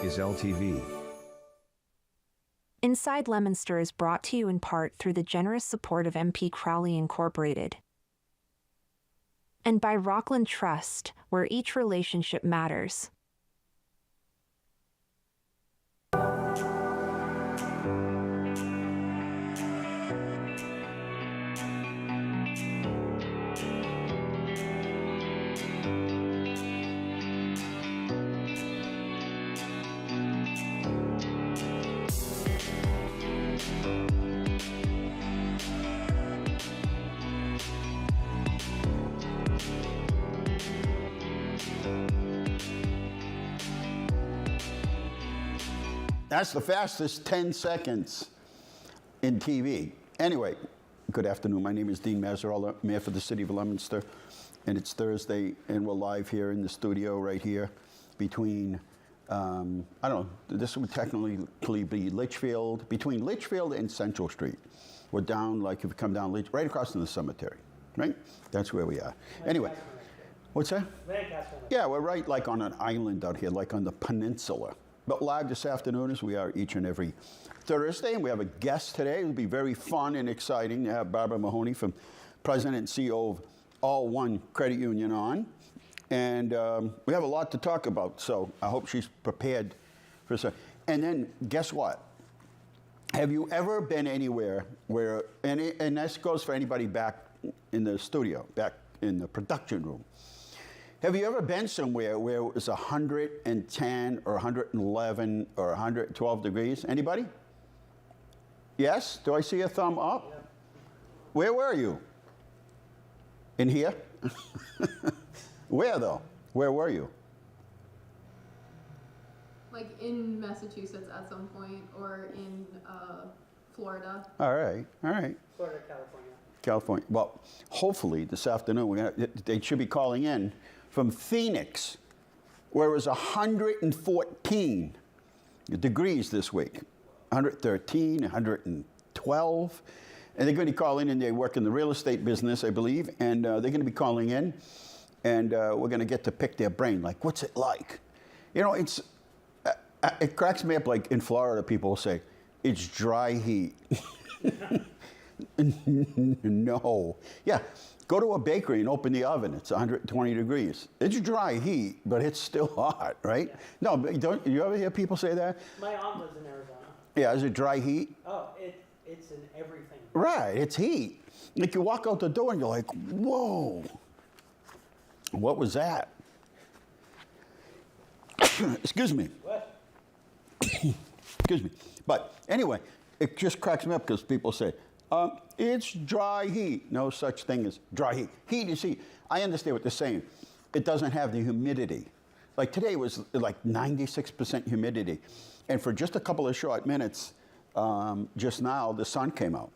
is LTV. Inside Leominster is brought to you in part through the generous support of MP Crowley Incorporated and by Rockland Trust, where each relationship matters. That's the fastest 10 seconds in TV. Anyway, good afternoon. My name is Dean Mazzarella, Mayor for the City of Leominster, and it's Thursday, and we're live here in the studio right here between, I don't know, this would technically be Litchfield, between Litchfield and Central Street. We're down, like if you come down, right across from the cemetery, right? That's where we are. Anyway, what's that? Yeah, we're right like on an island out here, like on the peninsula. But live this afternoon, as we are each and every Thursday, and we have a guest today. It'll be very fun and exciting to have Barbara Mahoney, from President and CEO of All One Credit Union, on. And we have a lot to talk about, so I hope she's prepared for this. And then, guess what? Have you ever been anywhere where, and this goes for anybody back in the studio, back in the production room, have you ever been somewhere where it was 110 or 111 or 112 degrees? Anybody? Yes? Do I see a thumb up? Yeah. Where were you? In here? Where though? Where were you? Like in Massachusetts at some point, or in Florida. All right, all right. Florida, California. California. Well, hopefully this afternoon they should be calling in from Phoenix, where it was 114 degrees this week. 113, 112. And they're going to call in, and they work in the real estate business, I believe, and they're going to be calling in, and we're going to get to pick their brain, like, what's it like? You know, it cracks me up, like in Florida, people say, it's dry heat. No. Yeah. Go to a bakery and open the oven. It's 120 degrees. It's dry heat, but it's still hot, right? Yeah. No, but don't you ever hear people say that? My aunt lives in Arizona. Yeah, is it dry heat? Oh, it's in everything. Right, it's heat. Like you walk out the door and you're like, whoa, what was that? Excuse me. What? Excuse me. But anyway, it just cracks me up because people say, it's dry heat. No such thing as dry heat. Heat is heat. I understand what they're saying. It doesn't have the humidity. Like today was like 96% humidity. And for just a couple of short minutes, just now, the sun came out.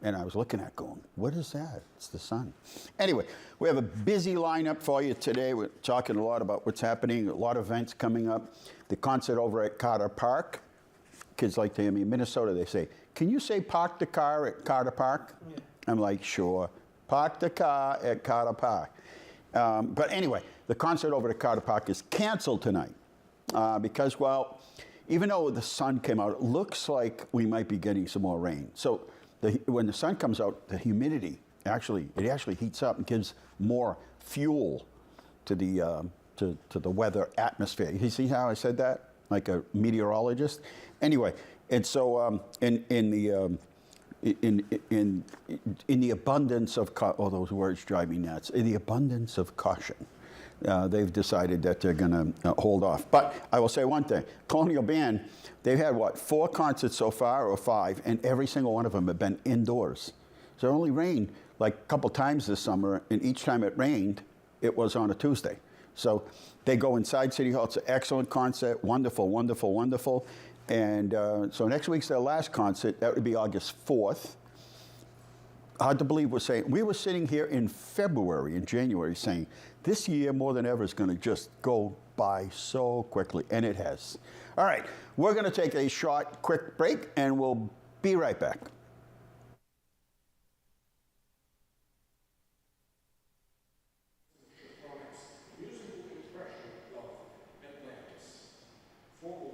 And I was looking at it going, what is that? It's the sun. Anyway, we have a busy lineup for you today. We're talking a lot about what's happening, a lot of events coming up. The concert over at Carter Park. Kids like to hear me. In Minnesota, they say, can you say park the car at Carter Park? Yeah. I'm like, sure. Park the car at Carter Park. But anyway, the concert over at Carter Park is canceled tonight because, well, even though the sun came out, it looks like we might be getting some more rain. So when the sun comes out, the humidity actually heats up and gives more fuel to the weather atmosphere. You see how I said that? Like a meteorologist. Anyway, and so in the abundance of those words drive me nuts. In the abundance of caution, they've decided that they're going to hold off. But I will say one thing: Colonial Band, they've had what, 4 concerts so far, or 5, and every single one of them have been indoors. So it only rained like a couple times this summer, and each time it rained, it was on a Tuesday. So they go inside City Hall. It's an excellent concert, wonderful, wonderful, wonderful. And so next week's their last concert. That would be August 4th. Hard to believe we were sitting here in January, saying, this year more than ever is going to just go by so quickly, and it has. All right, we're going to take a short, quick break, and we'll be right back. Using the expression of Atlantis, formal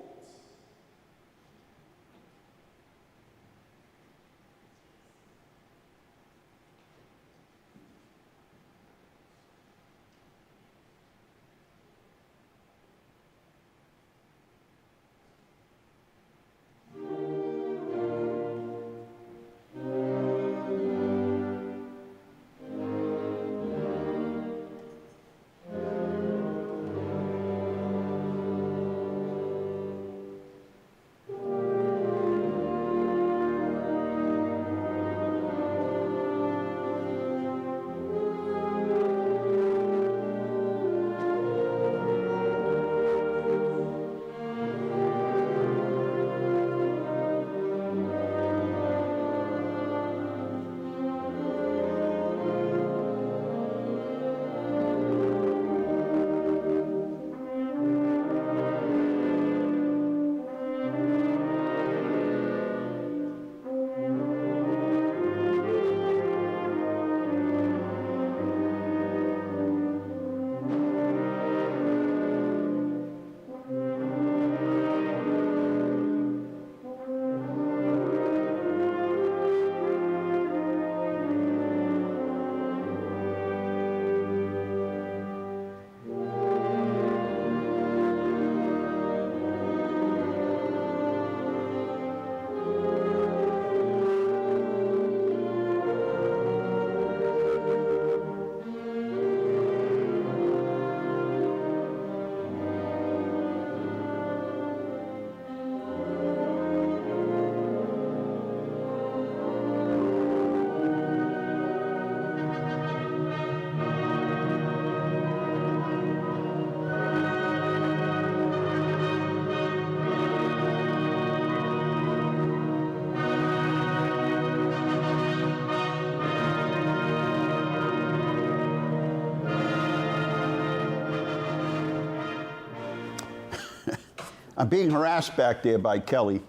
I'm being harassed back there by Kelly.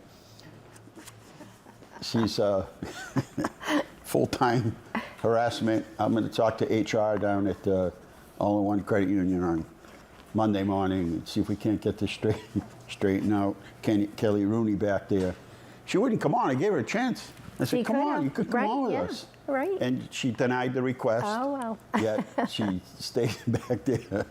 She's full-time harassment. I'm going to talk to HR down at All-in-One Credit Union on Monday morning and see if we can't get this straightened out. Kelly Rooney back there. She wouldn't come on. I gave her a chance. I said, come on, you could come on with us. Right. And she denied the request. Oh, well. Yet she stayed back there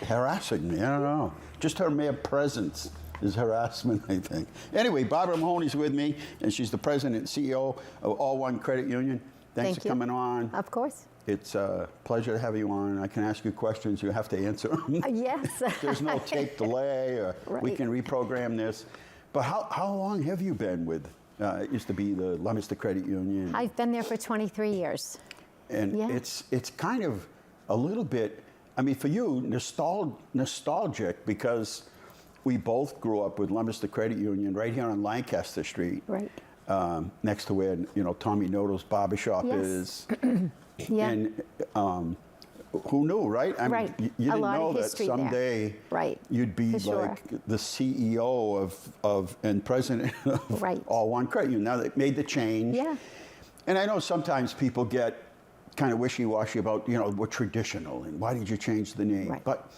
harassing me. I don't know. Just her mere presence is harassment, I think. Anyway, Barbara Mahoney's with me, and she's the president and CEO of All One Credit Union. Thanks for coming on. Of course. It's a pleasure to have you on. I can ask you questions. You have to answer them. Yes. There's no tape delay, or we can reprogram this. But how long have you been with, it used to be the Leominster Credit Union? I've been there for 23 years. And it's kind of a little bit, I mean, for you, nostalgic, because we both grew up with Leominster Credit Union right here on Lancaster Street. Right. Next to where, Tommy Noto's barbershop Yes. is. Yeah. And who knew, right? I mean, you didn't know that someday you'd be like the CEO of and president of All One Credit Union. Now they made the change. Yeah. And I know sometimes people get kind of wishy-washy about, we're traditional and why did you change the name? Right. But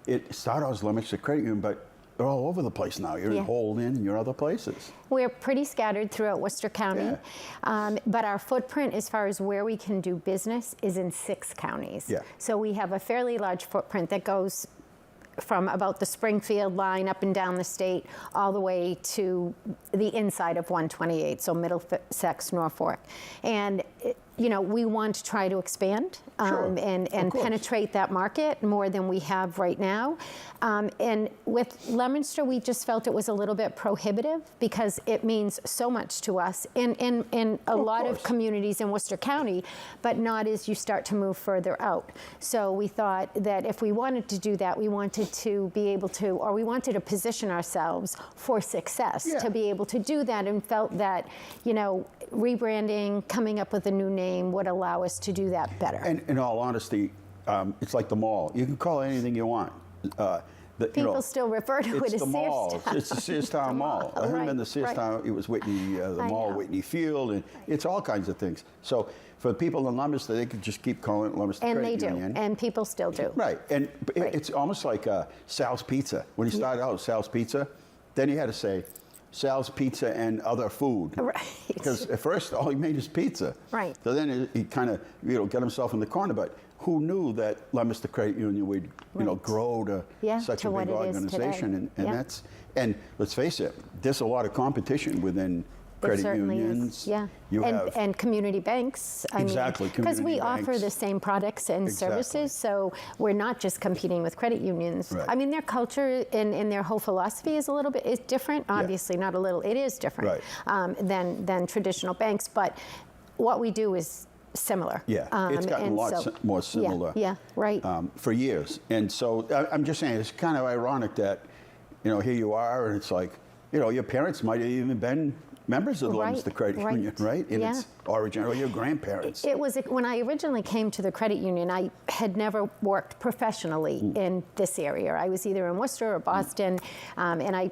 it started out as Leominster Credit Union, but they're all over the place now. You're in Holden and you're other places. We're pretty scattered throughout Worcester County, but our footprint as far as where we can do business is in 6 counties. Yeah. So we have a fairly large footprint that goes from about the Springfield line up and down the state all the way to the inside of 128, so Middlesex, Norfolk. And we want to try to expand and penetrate that market more than we have right now. And with Leominster, we just felt it was a little bit prohibitive because it means so much to us in a lot of communities in Worcester County, but not as you start to move further out. So we thought that if we wanted to do that, we wanted to be able to, or we wanted to position ourselves for success to be able to do that, and felt that, rebranding, coming up with a new name would allow us to do that better. And in all honesty, it's like the mall. You can call it anything you want. People still refer to it as the mall. It's the Searstown Mall. I haven't been the Searstown. It was Whitney, the mall, Whitney Field, and it's all kinds of things. So for people in Leominster, they could just keep calling it Leominster Credit Union. And they do, and people still do. Right, and it's almost like Sal's Pizza. When he started out, Sal's Pizza, then he had to say Sal's Pizza and other food. Right. Because at first, all he made is pizza. Right. So then he kind of, got himself in the corner. But who knew that Leominster Credit Union would, grow to such a big organization? And let's face it, there's a lot of competition within credit unions. Yeah. And community banks. Exactly. Because we offer the same products and services, so we're not just competing with credit unions. Right. I mean, their culture and their whole philosophy is a little bit, it's different, obviously, not a little, it is different than traditional banks, but what we do is similar. Yeah, it's gotten a lot more similar for years. And so I'm just saying, it's kind of ironic that, here you are, and it's like, your parents might have even been members of the Leominster Credit Union, right? In its origin, or your grandparents. It was, when I originally came to the credit union, I had never worked professionally in this area. I was either in Worcester or Boston, and I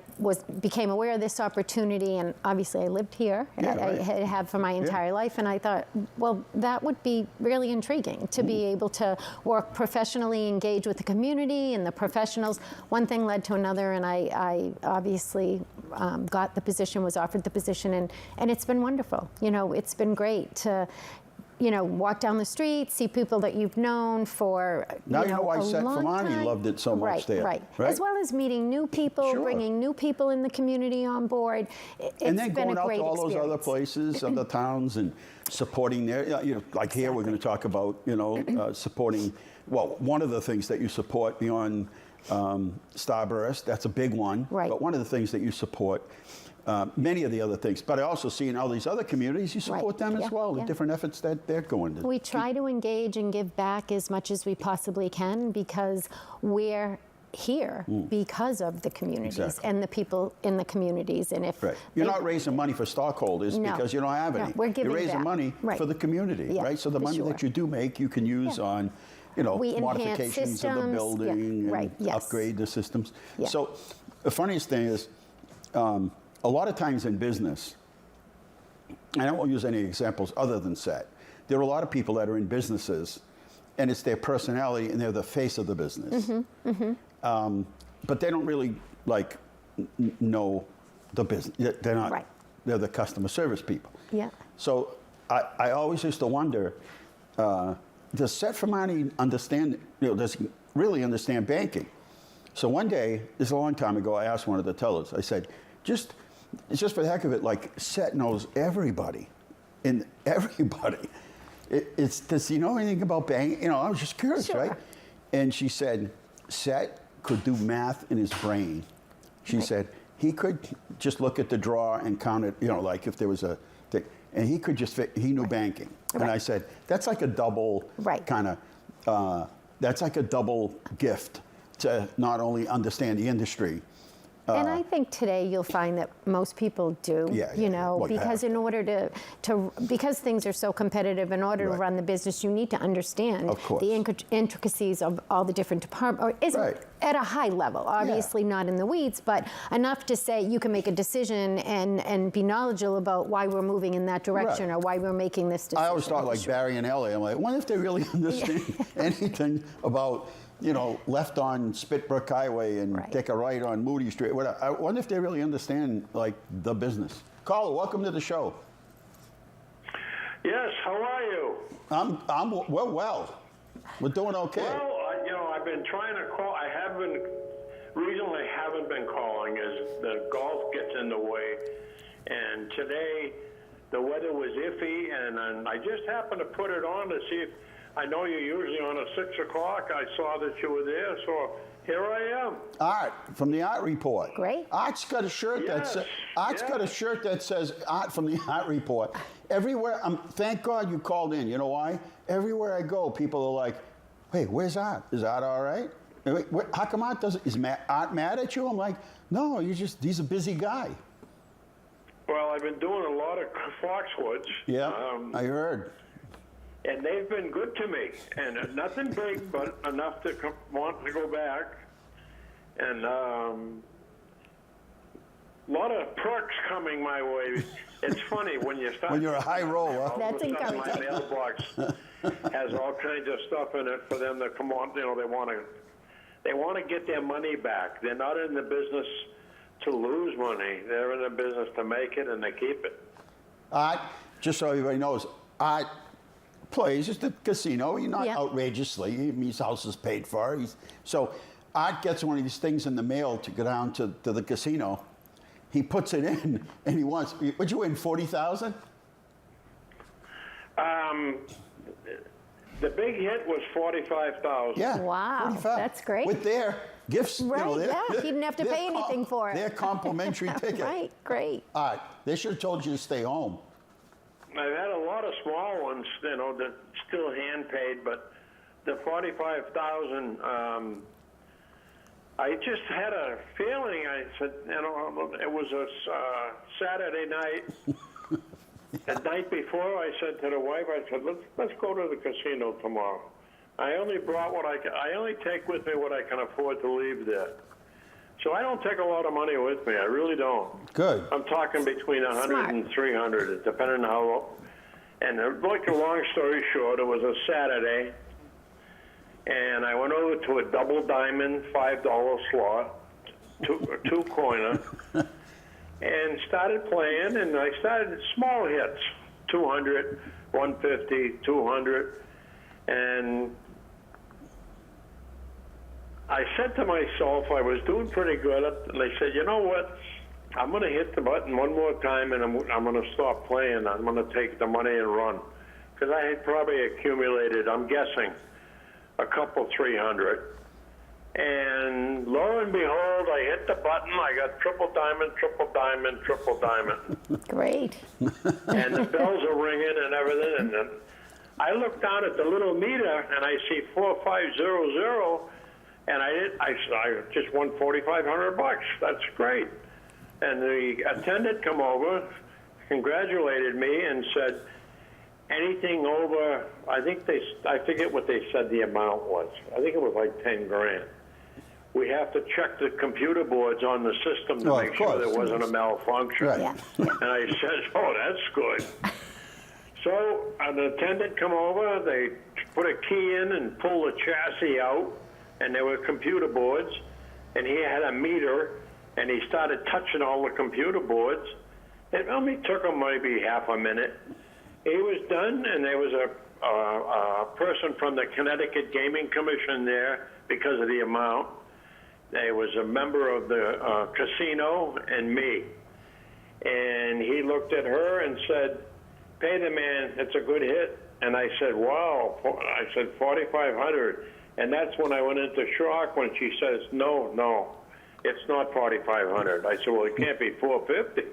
became aware of this opportunity, and obviously I lived here. I had for my entire life, and I thought, well, that would be really intriguing to be able to work professionally, engage with the community and the professionals. One thing led to another, and I obviously got the position, was offered the position, and it's been wonderful. It's been great to, walk down the street, see people that you've known for now why Seth Famani loved it so much there. Right. As well as meeting new people, bringing new people in the community on board. And then going out to all those other places, other towns, and supporting their, like here we're going to talk about, supporting, well, one of the things that you support beyond Starburst, that's a big one. Right. But one of the things that you support, many of the other things, but I also see in all these other communities, you support them as well, the different efforts that they're going to. We try to engage and give back as much as we possibly can, because we're here because of the communities and the people in the communities. And if you're not raising money for stockholders because you don't have any. We're giving You're raising money for the community, right? So the money that you do make, you can use on modifications of the building and upgrade the systems. So the funniest thing is, a lot of times in business, and I won't use any examples other than SET, there are a lot of people that are in businesses, and it's their personality, and they're the face of the business. But they don't really know the business. They're not. Right. They're the customer service people. Yeah. So I always used to wonder, does Seth Mahoney understand? Does he really understand banking? So one day, this is a long time ago, I asked one of the tellers. I said, it's just for the heck of it, Seth knows everybody, and everybody. Does he know anything about banking? I was just curious, Sure. right? And she said, Seth could do math in his brain. She said he could just look at the drawer and count it, if there was a thing, and he could he knew banking. And I said, that's like a double kind of, that's like a double gift to not only understand the industry. And I think today you'll find that most people do, because in order because things are so competitive, in order to run the business, you need to understand the intricacies of all the different departments, at a high level, obviously not in the weeds, but enough to say you can make a decision and be knowledgeable about why we're moving in that direction or why we're making this decision. I always thought Barry and Ellie, I'm like, wonder if they really understand anything about left on Spitbrook Highway and take a right on Moody Street. Whatever. I wonder if they really understand, the business. Caller, welcome to the show. Yes, how are you? We're well. We're doing okay. Well, I've been trying to call. Recently haven't been calling as the golf gets in the way. And today, the weather was iffy, and I just happened to put it on to see if, I know you're usually on at 6 o'clock. I saw that you were there, so here I am. Art from the Art Report. Great. Art's got a shirt got a shirt that says Art from the Art Report. Everywhere, thank God you called in. You know why? Everywhere I go, people are like, "Hey, where's Art? Is Art all right? How come Art doesn't? Is Art mad at you?" I'm like, "No, he's a busy guy." Well, I've been doing a lot of Foxwoods. Yeah, I heard. And they've been good to me, and nothing big, but enough to want to go back. And a lot of perks coming my way. It's funny when you start. When you're a high roller. That's encouraging. My mailbox has all kinds of stuff in it for them to come on. They want to get their money back. They're not in the business to lose money. They're in the business to make it, and they keep it. Art, just so everybody knows, Art plays at the casino. Not outrageously. His house is paid for. So Art gets one of these things in the mail to go down to the casino. He puts it in, and he wants. Would you win 40,000? The big hit was 45,000. Yeah. Wow, 45. that's great. With their gifts, Right, he didn't have to pay their anything for it. Their complimentary ticket. Right, great. All right, they should have told you to stay home. I've had a lot of small ones, that still hand paid, but the 45,000. I just had a feeling. I said, it was a Saturday night. The night before, I said to the wife, I said, let's go to the casino tomorrow. I only brought I only take with me what I can afford to leave there. So I don't take a lot of money with me. I really don't. Good. I'm talking between 100 and 300, depending on how. And like a long story short, it was a Saturday, and I went over to a double diamond $5 slot, two coiner, and started playing. And I started small hits, 200, 150, 200, and I said to myself, I was doing pretty good, and I said, you know what? I'm going to hit the button one more time, and I'm going to stop playing. I'm going to take the money and run. Because I had probably accumulated, I'm guessing, a couple 300. And lo and behold, I hit the button. I got triple diamond, triple diamond, triple diamond. Great. And the bells are ringing and everything. And then I look down at the little meter, and I see 4500. And I just won $4,500. That's great. And the attendant come over, congratulated me, and said, anything over, I forget what they said the amount was. I think it was like 10 grand. we have to check the computer boards on the system to Well, of make sure there course. wasn't a malfunction. Right. Yeah. And I said, oh, that's good. So an attendant come over, they put a key in and pull the chassis out, and there were computer boards, and he had a meter, and he started touching all the computer boards. It only took him maybe half a minute. He was done, and there was a person from the Connecticut Gaming Commission there because of the amount. There was a member of the casino and me. And he looked at her and said, pay the man, it's a good hit. And I said, wow. I said, 4,500. And that's when I went into shock when she says, no, it's not 4,500. I said, well, it can't be 450.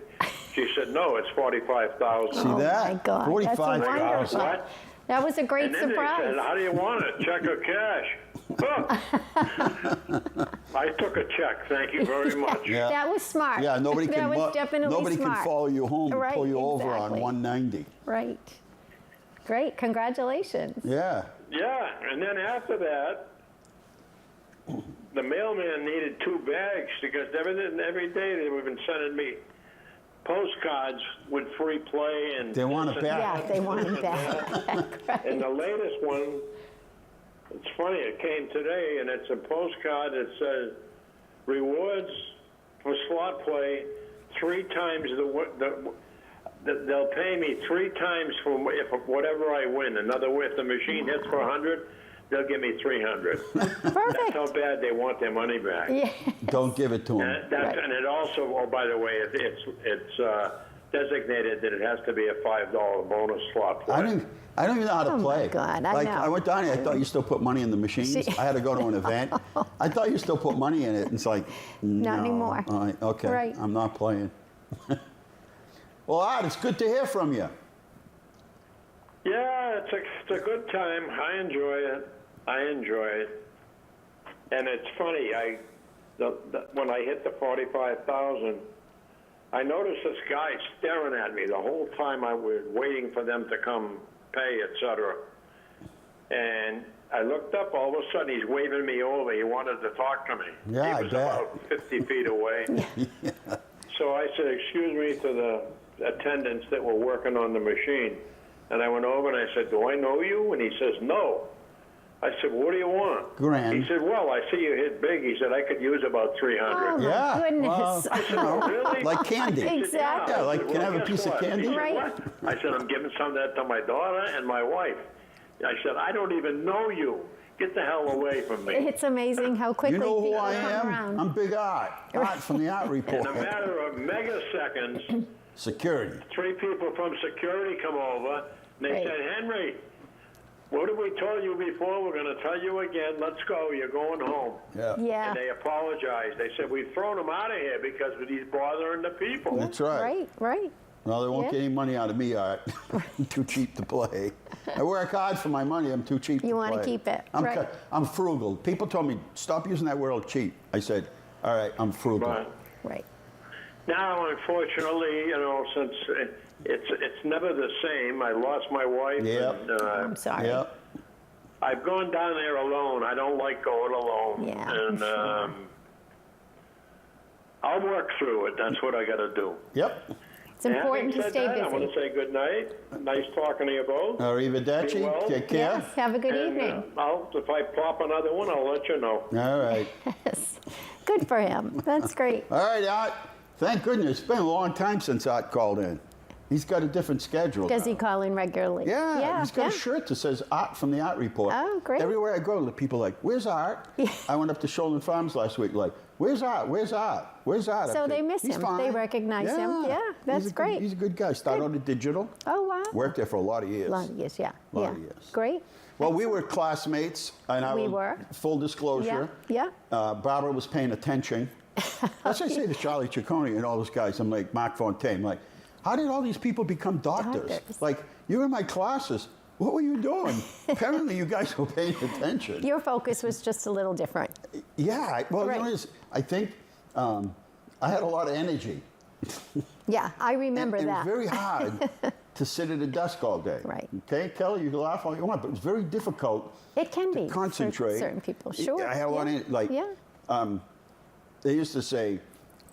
She said, no, it's 45,000. See Oh that? my God, that's 45,000. wonderful. What? That was a great And then surprise. they said, how do you want it, check or cash? Oh. I took a check, thank you very much. Yeah. That was smart. Yeah, nobody that can was definitely nobody smart. can follow you home and Right, pull you over on exactly. 190. Right. Great. Congratulations. Yeah. Yeah, and then after that, the mailman needed 2 bags because every day they have been sending me postcards with free play and They want it this and back. Yeah, they want it back. And Right. the latest one, it's funny, it came today, and it's a postcard that says, rewards for slot play 3 times they'll pay me 3 times for whatever I win. In other words, if the machine hits for 100, they'll give me 300. That's Perfect. how bad they want their money back. Yeah. Don't give it to them. And it also, oh, by the way, it's designated that it has to be a $5 bonus slot play. I don't even know how to Oh, my play. God, I like, know. I went down here, I thought you still put money in the machines. I had to go to an event. I thought you still put money in it. And it's like, Not no. anymore. All right, okay, Right. I'm not playing. Well, Art, it's good to hear from you. Yeah, it's a good time. I enjoy it. And it's funny, when I hit the 45,000, I noticed this guy staring at me the whole time I was waiting for them to come pay, etc. And I looked up, all of a sudden he's waving me over. He wanted to talk to me. Yeah, he I was bet. about 50 feet away. So I said, excuse me to the attendants that were working on the machine. And I went over and I said, do I know you? And he says, no. I said, what do you want? Grand. He said, well, I see you hit big. He said, I could use about 300. Oh, my Yeah, goodness. well, Really? like candy. He said, Exactly. Yeah, like, I said, can I have a guess piece of what? candy? He said, Right. what? I said, I'm giving some of that to my daughter and my wife. I said, I don't even know you. Get the hell away from me. It's amazing how quickly You know who people I come am? around. I'm Big Art. Art from the Art In Report. a matter of megaseconds, Security. 3 people from security come over, and they Right. said, Henry, what did we tell you before? We're going to tell you again. Let's go. You're going home. Yeah. Yeah. And they apologized. They said, we've thrown him out of here because he's bothering the people. That's right. Right. Well, they won't Yeah. get any money out of me, Art. I'm too cheap to play. I work hard for my money. I'm too cheap to play. You wanna keep it, right. I'm frugal. People told me, stop using that word cheap. I said, all right, I'm frugal. But Right. now, unfortunately, since it's never the same. I lost my wife. Yep. And, I'm sorry. Yep. I've gone down there alone. I don't like going alone. Yeah, And I'm I'll work through it. That's what I got to do. Yep. It's important to Having stay said that, I want busy. to say good night. Nice talking to you both. Be Arrivederci. well. Take care. Yes. Have a good And, evening. if I pop another one, I'll let you know. All right. Yes. Good for him. That's great. All right, Art. Thank goodness. It's been a long time since Art called in. He's got a different schedule. Does now. he call in regularly? Yeah, he's got yeah. a shirt that says Art from the Art Report. Oh, great. Everywhere I go, the people are like, where's Art? I went up to Shoalin Farms last week, like, where's Art? Where's Art? Where's Art? So I they said, miss "He's him. fine." They recognize him. Yeah, that's He's a great. Good, he's a good guy. Started out at Digital. Oh, wow. Worked there for a lot of years. A lot of years, yeah. Lot yeah. of years. Great. Well, we were classmates. And I We was, were. Full disclosure. Yeah. Barbara was paying attention. That's what I say to Charlie Ciccone and all those guys. I'm like, Mark Fontaine, I'm like, how did all these people become doctors? Doctors. Like, you were in my classes. What were you doing? Apparently, you guys were paying attention. Your focus was just a little different. Yeah, well, Right. you know, I think I had a lot of energy. Yeah, I remember and that. It was very hard to sit at a desk all day. Right. Okay, Kelly, you can laugh all you want, but it was very difficult It can to be concentrate. for certain people. Sure. I had a lot of, like, Yeah. They used to say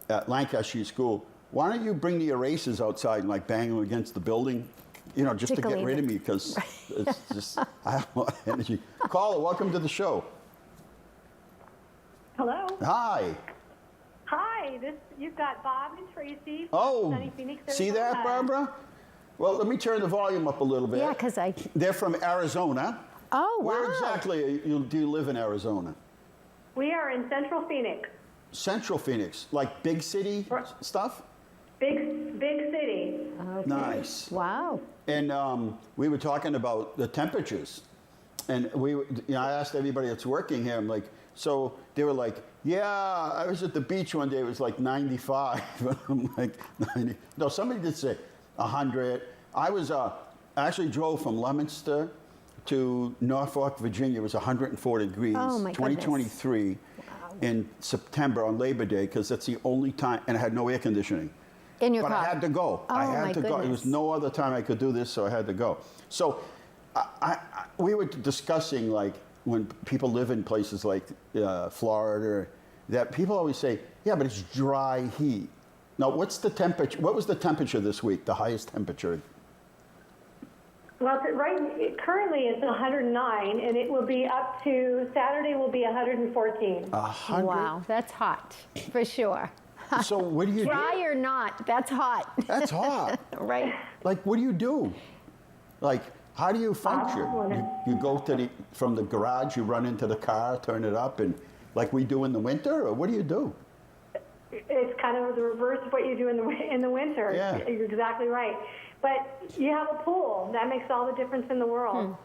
at Lancaster School, why don't you bring the erasers outside and like bang them against the building, you know, just to get rid of me because it's just, I have no energy. Caller, welcome to the show. Hello. Hi. Hi. You've got Bob and Tracy. From Oh, sunny Phoenix, see that, Arizona. Barbara? Well, let me turn the volume up a little bit. Yeah, because They're from Arizona. oh, wow. Where exactly do you live in Arizona? We are in Central Phoenix. Central Phoenix, like big city stuff? Big city. Okay. Nice. Wow. And we were talking about the temperatures. And I asked everybody that's working here, I'm like, so they were like, yeah, I was at the beach one day, it was like 95. I'm like, 90. No, somebody did say 100. I actually drove from Leominster to Norfolk, Virginia. It was 104 degrees. Oh, my goodness. 2023 in September on Labor Day, because that's the only time, and I had no air conditioning. In your But car? I had to go. Oh, I had my to go. It goodness. was no other time I could do this, so I had to go. So we were discussing, like, when people live in places like Florida, that people always say, yeah, but it's dry heat. Now, what's the temperature? What was the temperature this week, the highest temperature? Well, currently it's 109, and it will be up to Saturday will be 114. 100? Wow, that's hot, for sure. So what do you Dry do? or not, that's hot. That's hot. Right. Like, what do you do? Like, how do you function? You go from the garage, you run into the car, turn it up, and like we do in the winter, or what do you do? It's kind of the reverse of what you do in the winter. Yeah. You're exactly right. But you have a pool. That makes all the difference in the world.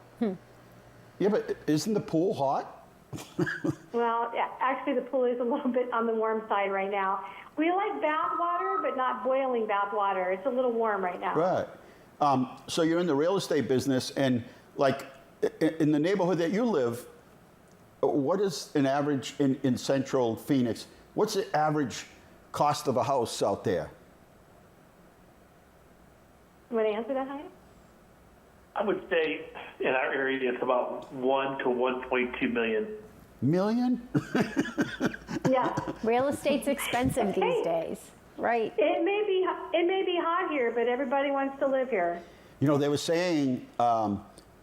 Yeah, but isn't the pool hot? Well, yeah, actually, the pool is a little bit on the warm side right now. We like bath water, but not boiling bath water. It's a little warm right now. Right. So you're in the real estate business, and like in the neighborhood that you live, what is an average in Central Phoenix? What's the average cost of a house out there? You want to answer that, Heidi? I would say in our area it's about 1 to 1.2 million. Million? Yeah. Real estate's expensive these days. Right. It may be hot here, but everybody wants to live here. You know, they were saying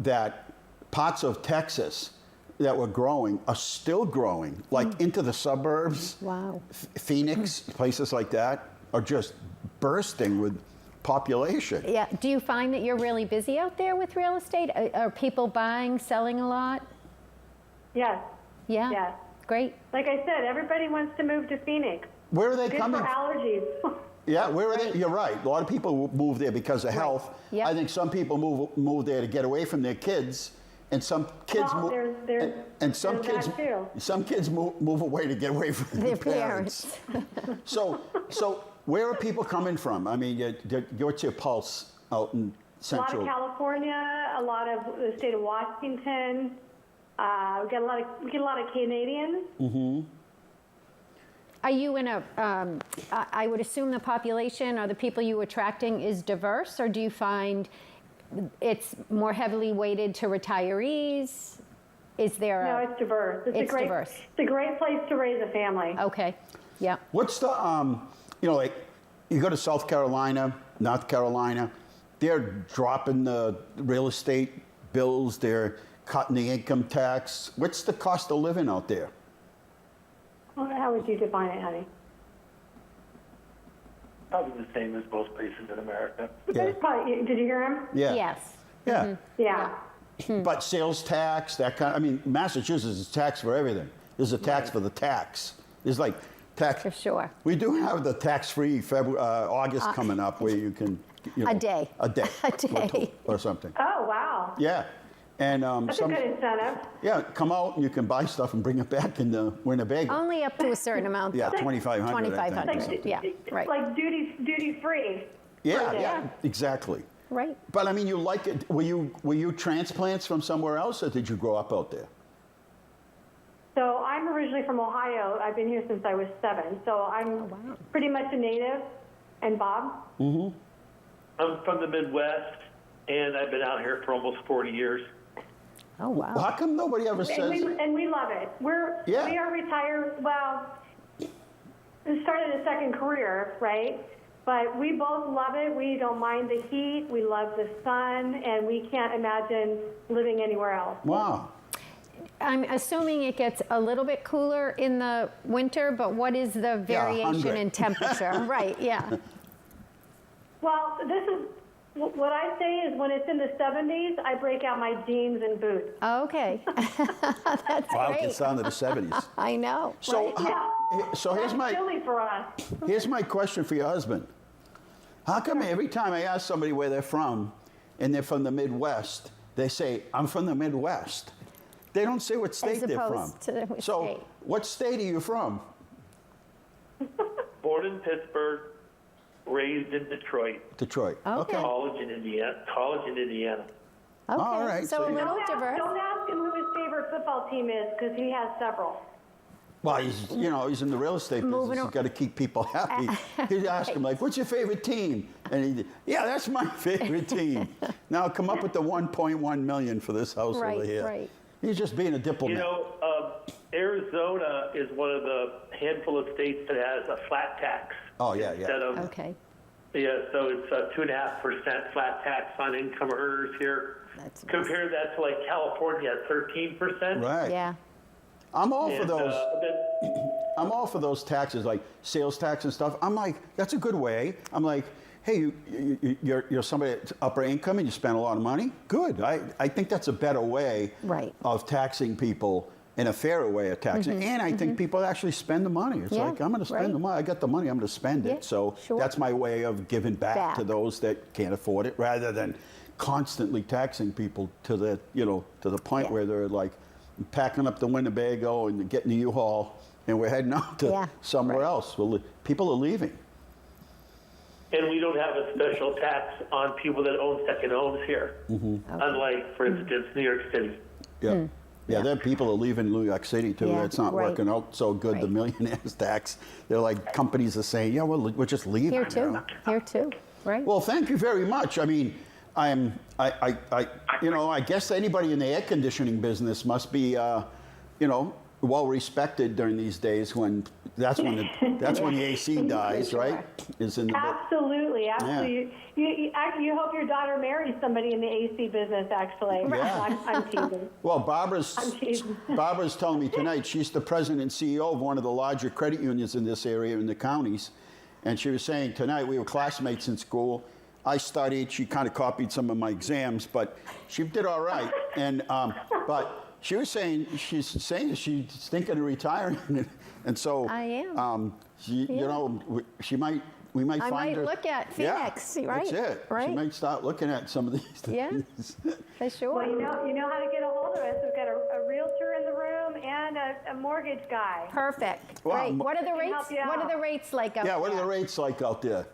that parts of Texas that were growing are still growing, like into the suburbs. Wow. Phoenix, places like that are just bursting with population. Yeah. Do you find that you're really busy out there with real estate? Are people buying, selling a lot? Yes. Yeah. Yes. Great. Like I said, everybody wants to move to Phoenix. Where are they Good coming for allergies. Yeah, where are they? You're right. A lot of people move there because of health. Yep. I think some people move there to get away from their kids, and some kids Well, move. there's and some that kids, too. some kids move away to get away from Their their parents. So where are people coming from? I mean, what's your pulse out in A lot Central? of California, a lot of the state of Washington. We get a lot of Canadians. Mm-hmm. Are you in a, I would assume the population or the people you attracting is diverse, or do you find it's more heavily weighted to retirees? Is there No, a, it's diverse. It's diverse. It's a great place to raise a family. okay, yeah. What's the like you go to South Carolina, North Carolina, they're dropping the real estate bills, they're cutting the income tax. What's the cost of living out there? Well, how would you define it, honey? Probably the same as most places in America. Yeah. Did you hear him? Yeah. Yes. Yeah. Yeah. But sales tax, that kind I mean, Massachusetts is tax for everything. There's a tax for the tax. There's like tax. For sure. We do have the tax-free August coming up where you can, A day. A day. A day. Or something. Oh, wow. Yeah. And That's a good incentive. yeah, come out and you can buy stuff and bring it back in the Winnebago. Only up to a certain amount. Yeah, though. 2,500. I think, or 2,500, something. yeah, right. Like duty free. Yeah, day. yeah, exactly. Right. But I mean, you like it. Were you transplants from somewhere else, or did you grow up out there? So I'm originally from Ohio. I've been here since I was 7. So I'm pretty much a native. And Bob? Mm-hmm. I'm from the Midwest, and I've been out here for almost 40 years. Oh, wow. How come nobody ever says? And we love it. We are retired. Well, we started a second career, right? But we both love it. We don't mind the heat. We love the sun, and we can't imagine living anywhere else. Wow. I'm assuming it gets a little bit cooler in the winter, but what is the variation 100. in temperature? Right, yeah. Well, this is what I say is when it's in the 70s, I break out my jeans and boots. Okay. That's Wow, it great. gets down to the 70s. I know. So, right? so here's That's my chilly for us. here's my question for your husband. How come every time I ask somebody where they're from, and they're from the Midwest, they say, "I'm from the Midwest." They don't say what state they're from. opposed to which So, state. what state are you from? Born in Pittsburgh, raised in Detroit, Detroit. Okay. college in Indiana. Okay. All right, So so a you- little diverse. Don't ask him who his favorite football team is, because he has several. Well, he's he's in the real estate business. Moving He's on. got to keep people happy. He'd ask him like, "What's your favorite team?" And yeah, that's my favorite team. Now come up with the 1.1 million for this house Right, over here. right. He's just being a diplomat. You know, Arizona is one of the handful of states that has a flat tax. Oh, yeah, yeah. Instead of, Okay. yeah, so it's a 2.5% flat tax on income earners here. That's nice. Compare that to like California at 13%. Right. Yeah. I'm all for And, those. then- I'm all for those taxes, like sales tax and stuff. I'm like, that's a good way. I'm like, hey, you're somebody that's upper income and you spend a lot of money. Good. I think that's a better way Right. of taxing people, and a fairer way of taxing. And I think people actually spend the money. It's Yeah, like, I'm going to spend right. the money. I got the money. I'm going to spend Yeah, it. So sure. that's my way of giving back to Back. those that can't afford it, rather than constantly taxing people to the to the point Yeah. where they're like packing up the Winnebago and getting the U-Haul, and we're heading out to Yeah, somewhere right. else. People are leaving. And we don't have a special tax on people that own second homes here. Unlike, for instance, New York City. Yeah. Yeah, there are people are leaving New York City too. Yeah, It's not right. working out so good. The Right. millionaires tax. They're like, companies are saying, yeah, we're just leaving. Here you too. know? Here too. Right. Well, thank you very much. I mean, I guess anybody in the air conditioning business must be, well respected during these days when that's when the AC dies, right? Is in the Absolutely, absolutely. You hope your daughter marries somebody in the AC business, actually. Yeah. I'm teasing. Well, I'm teasing. Barbara's telling me tonight she's the president and CEO of one of the larger credit unions in this area in the counties, and she was saying tonight we were classmates in school. I studied. She kind of copied some of my exams, but she did all right. And but she was saying she's thinking of retiring, and so I am. we might I find might her. look at Phoenix, yeah, right? That's it. Right. She might start looking at some of these Yeah. things. For sure. Well, you know how to get a hold of us. We've got a realtor in the room and a mortgage guy. Perfect. Wow. Right. What are the We can rates? help you What are out. the rates like out Yeah, what are there? the rates like out there?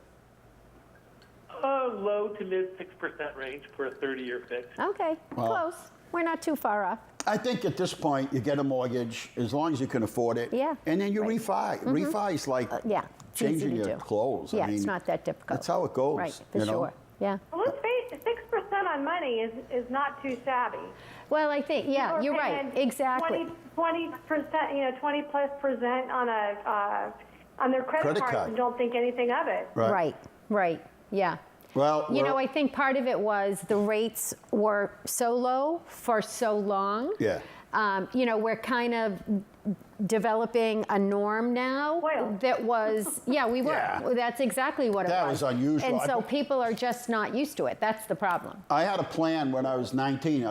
Low to mid 6% range for a 30-year fix. Okay. Well- Close. We're not too far off. I think at this point you get a mortgage as long as you can afford it. Yeah. And then you Right. refi. Refi is like Yeah. It's easy changing to your do. clothes. Yeah, I mean, it's not that difficult. That's how it goes. Right. For you know? sure. Yeah. Well, let's face it, 6% on money is not too savvy. Well, I think People are you're right. paying Exactly. 20%, 20+% on their credit cards card. and don't think anything of it. Right. Right. Yeah. Well, I think part of it was the rates were so low for so long. Yeah. We're kind of developing a norm now Well. that was, we were. Yeah. That's exactly what it That was. was unusual. And so people are just not used to it. That's the problem. I had a plan when I was 19.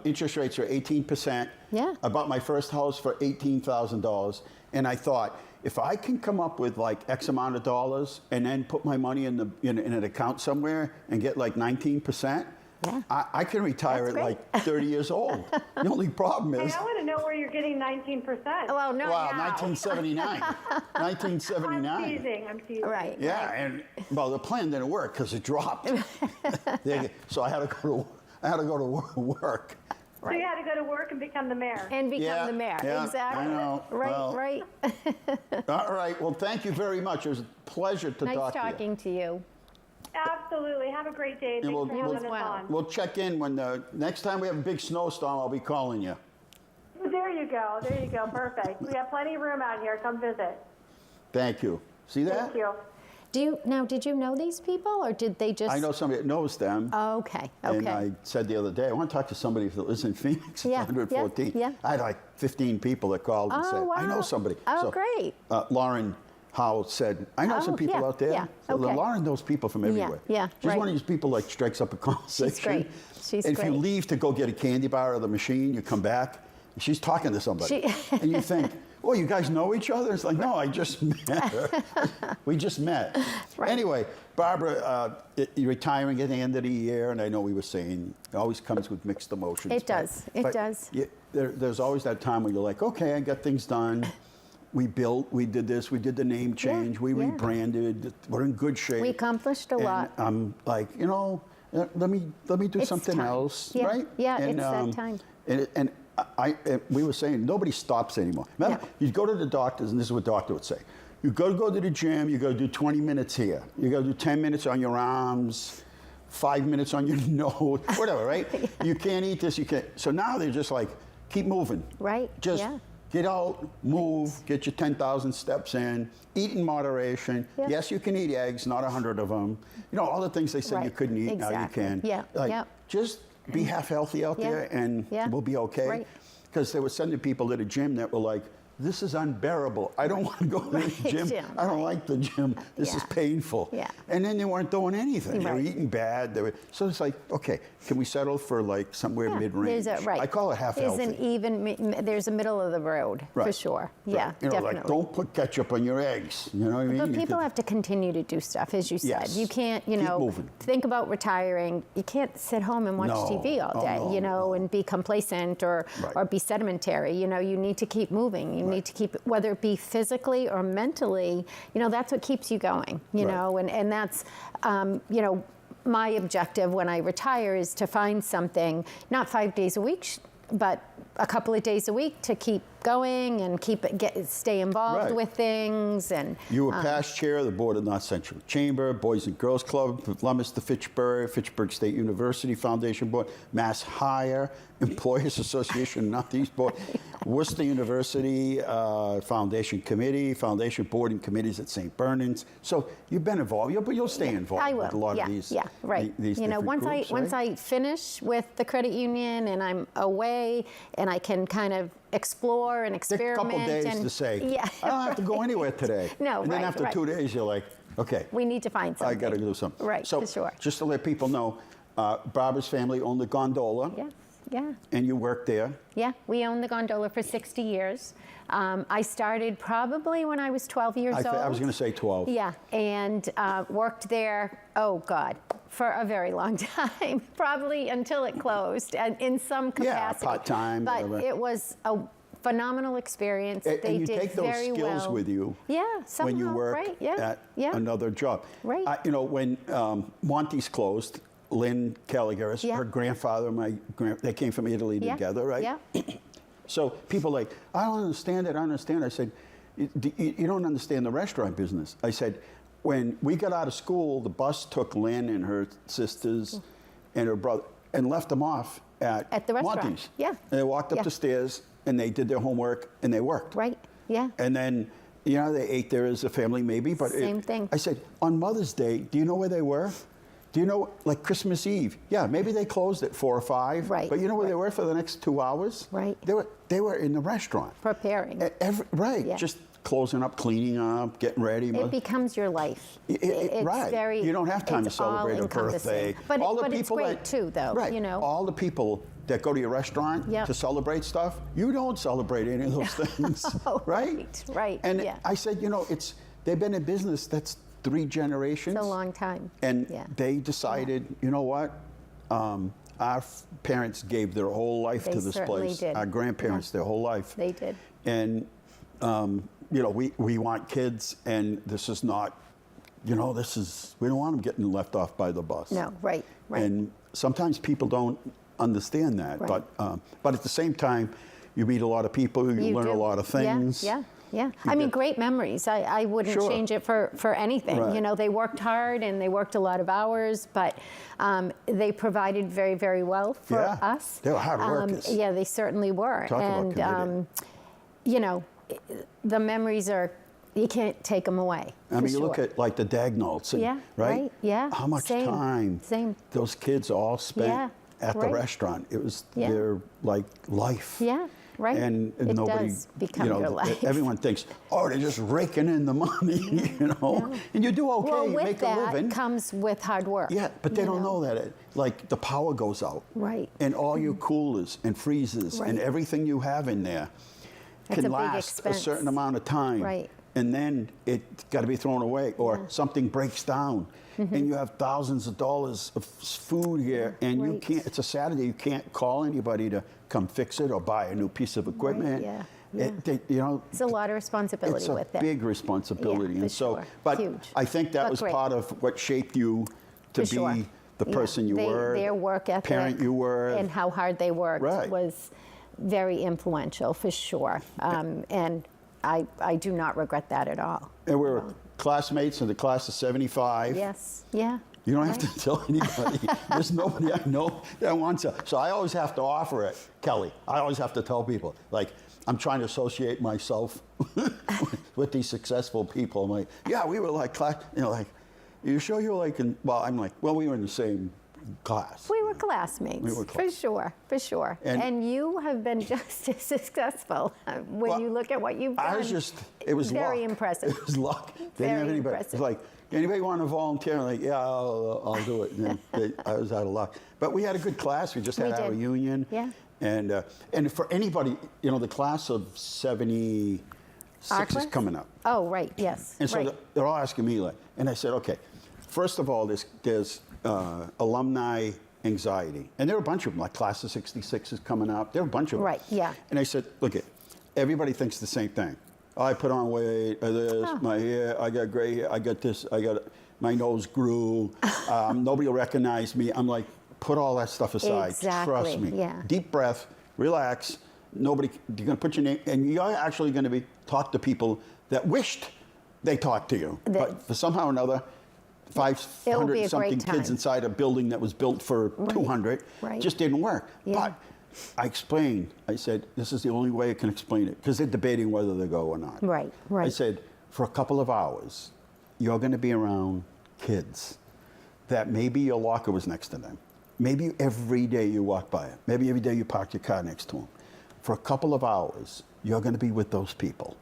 Interest rates are 18%. Yeah. I bought my first house for $18,000, and I thought, if I can come up with like X amount of dollars and then put my money in an account somewhere and get like 19%, Yeah. I can retire That's at like 30 years old. The only problem Hey, is, I want to know where you're getting 19%. Well, no, wow, now. 1979. 1979. I'm teasing. Right. Yeah, and well, the plan didn't work because it dropped. So I had to go to work. So you had to go to work and become the mayor. And become Yeah, the mayor. yeah, Exactly. I know. Right, Well, right. All right. Well, thank you very much. It was a pleasure to Nice talk to you. talking to you. Absolutely. Have a great day. Thanks we'll- for having we'll- us on. We'll check in when next time we have a big snowstorm, I'll be calling you. There you go. There you go. Perfect. We have plenty of room out here. Come visit. Thank you. See that? Thank you. Did you know these people, or did they just? I know somebody that knows them. Oh, okay. And Okay. I said the other day, I want to talk to somebody that lives in Phoenix, Yeah, 114. yeah. I had like 15 people that called and Oh, said, I know wow. somebody. Oh, great. Lauren Howell said, I know some Oh, people yeah, out there. yeah, So okay. Lauren knows people from everywhere. yeah, She's right. one of these people like strikes up a conversation. great. She's and if you great. leave to go get a candy bar out of the machine, you come back, she's talking to somebody. And you think, oh, you guys know each other? It's like, no, I just met her. We just met. Right. Anyway, Barbara, you're retiring at the end of the year, and I know we were saying it always comes with mixed emotions. It does. It but does. There's always that time when you're like, okay, I got things done. We built, we did this, we did the name change, we yeah. rebranded, we're in good shape. We accomplished a lot. And I'm like, let me do It's something time. else, Yeah, right? yeah, and, it's that time. And we were saying nobody stops anymore. Remember, Yeah. you'd go to the doctors, and this is what the doctor would say. You go to the gym, you got to do 20 minutes here. You got to do 10 minutes on your arms, 5 minutes on your nose, whatever, right? Yeah. You can't eat this, you can't. So now they're just like, keep moving. Right, Just yeah. get out, move, get your 10,000 steps in, eat in moderation. Yeah. Yes, you can eat eggs, not 100 of them. All the things they said you Right, couldn't eat, now you exactly. can. Yeah, Like, yeah. just be half healthy out Yeah, there and yeah, we'll be okay. right. Because they were sending people to the gym that were like, this is unbearable. I don't want to go to the Right, gym. Jim. I don't like the gym. This is Yeah. painful. Yeah. And then they weren't doing anything. They were Right. eating bad. So it's like, okay, can we settle for like somewhere Yeah, mid-range? Right. I call it half There's healthy. there's a middle of the road for Right. sure. Right. Yeah, definitely. Like, don't put ketchup on your eggs. You know what I mean? But You people could- have to continue to do stuff, as you said. Yes. You can't, Keep moving. think about retiring. You can't sit home and watch No. TV all Oh, day, no. and be complacent or Right. be sedentary. You need to keep moving. You need to keep, whether it be physically or mentally, that's what keeps you going, Right. and that's, my objective when I retire is to find something, not 5 days a week, but a couple of days a week to keep going and stay involved Right. with things. And You were past chair of the board of North Central Chamber, Boys and Girls Club, Leominster, Fitchburg State University Foundation Board, Mass Hire, Employers Association, Northeast Board, Worcester University Foundation Committee, Foundation Board and Committees at St. Bernard's. So you've been involved, but you'll stay involved I will. with a lot yeah, of these. Yeah, right. These different once groups, once right? I finish with the credit union and I'm away and I can kind of explore and Take a experiment. couple days and, to say, yeah, I don't have to go anywhere today. No, and then right, after right. 2 days, you're like, okay. we need to find something. I got to do something. Right, so for sure. Just to let people know, Barbara's family owned the gondola, Yes, yeah. and you worked there. Yeah, we owned the gondola for 60 years. I started probably when I was 12 years old. I was going to say 12. Yeah, and worked there, oh God, for a very long time, probably until it closed, and in some capacity. part-time, But whatever. it was a phenomenal experience. And They you did take those very skills well. with you Yeah, somehow, when you work right? Yeah, at yeah. another job. Right. When Monty's closed, Lynn Caligaris, Yeah. her grandfather, they came from Italy Yeah, together, right? Yeah. So people like, I don't understand it, I don't understand. I said, you don't understand the restaurant business. I said, when we got out of school, the bus took Lynn and her sisters and her brother and left them off at the restaurant. Monty's. Yeah. And they walked up Yeah. the stairs and they did their homework and they worked. Right, yeah. And then, they ate there as a family maybe, but Same thing. I said, on Mother's Day, do you know where they were? Do you know, like Christmas Eve? Yeah, maybe they closed at 4 or 5. Right, But you know where they right. were for the next 2 hours? Right. They were in the restaurant. Preparing. Right. Yeah. Just closing up, cleaning up, getting ready. It becomes your life. It's right. Very. You don't have time to it's all celebrate a encompassing. birthday. But, all the but it's people great that, too, though. Right. All the people that go to your restaurant Yep. to celebrate stuff, you don't celebrate any of those things, Oh, right? right, And yeah. I said, they've been in business that's 3 generations. It's a long time. And Yeah. they decided, you know what? Our parents gave their whole life They to this certainly place. did. Our grandparents, their whole life. They did. And, we want kids, and this is not, we don't want them getting left off by the bus. No, right. And sometimes people don't understand that. Right. But at the same time, you meet a lot of people, you learn a do. lot of things. Yeah. Yeah. I mean, great memories. I wouldn't Sure. change it for anything. Right. You know, they worked hard and they worked a lot of hours, but they provided very, very well for Yeah. us. They were hard workers. Yeah, they certainly were. Talk about and, committed. you know, the memories are, you can't take them away. I mean, you for look sure. at like the Dagnalds, and, Yeah, right? right, yeah, How much same, time same. those kids all spent Yeah, at the right. restaurant. It was Yeah. their like life. Yeah, right. And It nobody, does become you know, your life. everyone thinks, oh, they're just raking in the money, you know, and you do okay, Well, you with make a that living. comes with hard work. Yeah, but they you don't know that like the power goes out, Right. and all your coolers and freezers and Right. everything you have in there That's can a big last expense. a certain amount of time, Right. and then it's got to be thrown away, or something breaks down, Mm-hmm. and you have thousands of dollars of food here, and you Right. can't. It's a Saturday. You can't call anybody to come fix it or buy a new piece of equipment. yeah, You know, It's a lot of responsibility it's a with it. big responsibility, Yeah, and for so. sure. But Huge. I think that But was great. part of what shaped you to For be sure. the Yeah. person you were, Their work ethic, parent you were, and how hard they worked Right. was very influential for sure. And I do not regret that at all. and we were classmates in the class of '75. Yes, yeah. You don't have right. to tell anybody. There's nobody I know that wants to. So I always have to offer it, Kelly. I always have to tell people, like, I'm trying to associate myself with these successful people. I'm like, yeah, we were like class, you know, like, you sure you were like in, well, I'm like, well, we were in the same class. We were classmates, We were for sure, for sure. And- And you have been just as successful when Well, you look at what you've done. I was just, it was very luck. impressive. It was luck. They didn't Very have anybody. impressive. It's like, anybody want to volunteer? I'm like, yeah, I'll do it. And then I was out of luck. But we had a good class. We just had We our did. reunion. Yeah. And for anybody, you know, the class of '76 Our is class? coming up. Oh, right, yes. And so right. they're all asking me, like, and I said, okay, first of all, there's alumni anxiety. And there are a bunch of them, like class of '66 is coming up. There are a bunch of them. Right, yeah. And I said, look, everybody thinks the same thing. I put on weight, this, my hair, I got gray hair, I got this, my nose grew, nobody will recognize me. I'm like, put all that stuff aside. Exactly, Trust me. yeah. Deep breath, relax. You're going to put your name, and you're actually going to talk to people that wished they talked to you. But for somehow or another, It will be 500 a something great kids time. inside a building that was built for 200 right. just didn't work. Yeah. But I explained, I said, this is the only way I can explain it, because they're debating whether they go or not. Right, right. I said, for a couple of hours, you're going to be around kids that maybe your locker was next to them. Maybe every day you walk by it. Maybe every day you park your car next to them. For a couple of hours, you're going to be with those people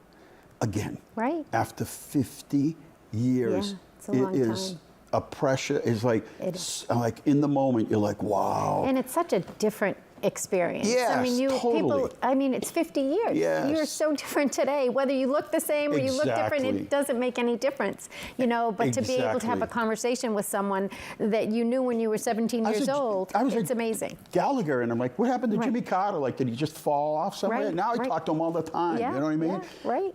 again. Right. After 50 years, Yeah, it's a long it is time. a pressure. Is like, It is. like in the moment, you're like, wow. And it's such a different experience. I mean, Yes, totally. people, I mean, it's 50 years. Yes. You're so different today. Whether you look the same or you look different, Exactly. it doesn't make any difference. You know, but to be able to have a Exactly. conversation with someone that you knew when you were 17 years old, it's amazing. Gallagher, and I'm like, what happened to Right. Jimmy Carter? Like, did he just fall off somewhere? Right, Now I right. talk to him all the time. Yeah, You know what I mean? yeah, right.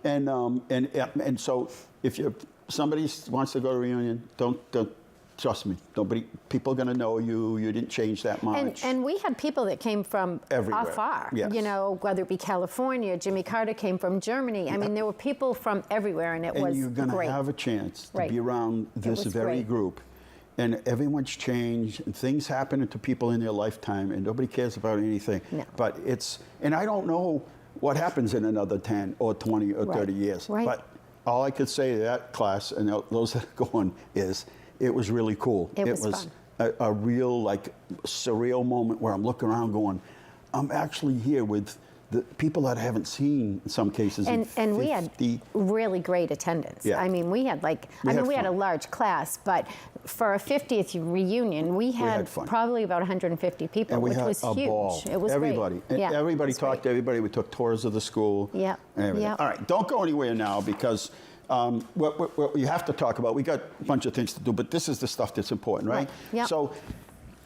And so if somebody wants to go to a reunion, don't trust me. People are going to know you. You didn't change that much. And we had people that came from Everywhere. afar, Yes. you know, whether it be California, Jimmy Carter came from Germany. I mean, there were people from everywhere, and it And was you're going to great. have a chance to Right. be around this was very great. group. And everyone's changed, and things happen to people in their lifetime, and nobody cares about anything. No. But and I don't know what happens in another 10 or 20 or 30 years. Right. But all I could say to that class and those that are going is, it was really cool. It was fun. A real, like, surreal moment where I'm looking around going, I'm actually here with the people that I haven't seen in some cases in 50. And we had really great attendance. Yeah. I mean, we had we had a fun. large class, but for a 50th reunion, we had fun. probably about 150 people, And we which had was a huge. ball. It was everybody. great. Yeah, Everybody it was talked to great. everybody. We took tours of the school. Yeah, And everything. yeah. All right, don't go anywhere now, because what you have to talk about, we got a bunch of things to do, but this is the stuff that's important, right? Right, yeah. So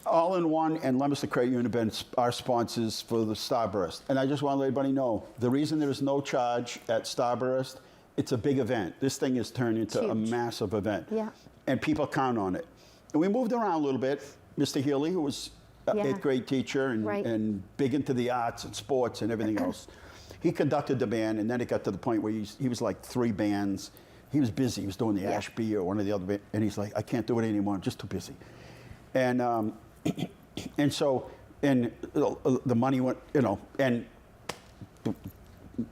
All in One and Leominster Credit Union have been our sponsors for the Starburst. And I just want to let everybody know, the reason there is no charge at Starburst, it's a big event. This thing is turned into a Huge. massive event. Yeah. And people count on it. And we moved around a little bit. Mr. Healy, who was an Yeah. 8th grade teacher and, Right. and big into the arts and sports and everything else, he conducted the band, and then it got to the point where he was like 3 bands. He was busy. He was doing the Ashby or one of the other bands, and he's like, I can't do it anymore. I'm just too busy. And so the money went, and the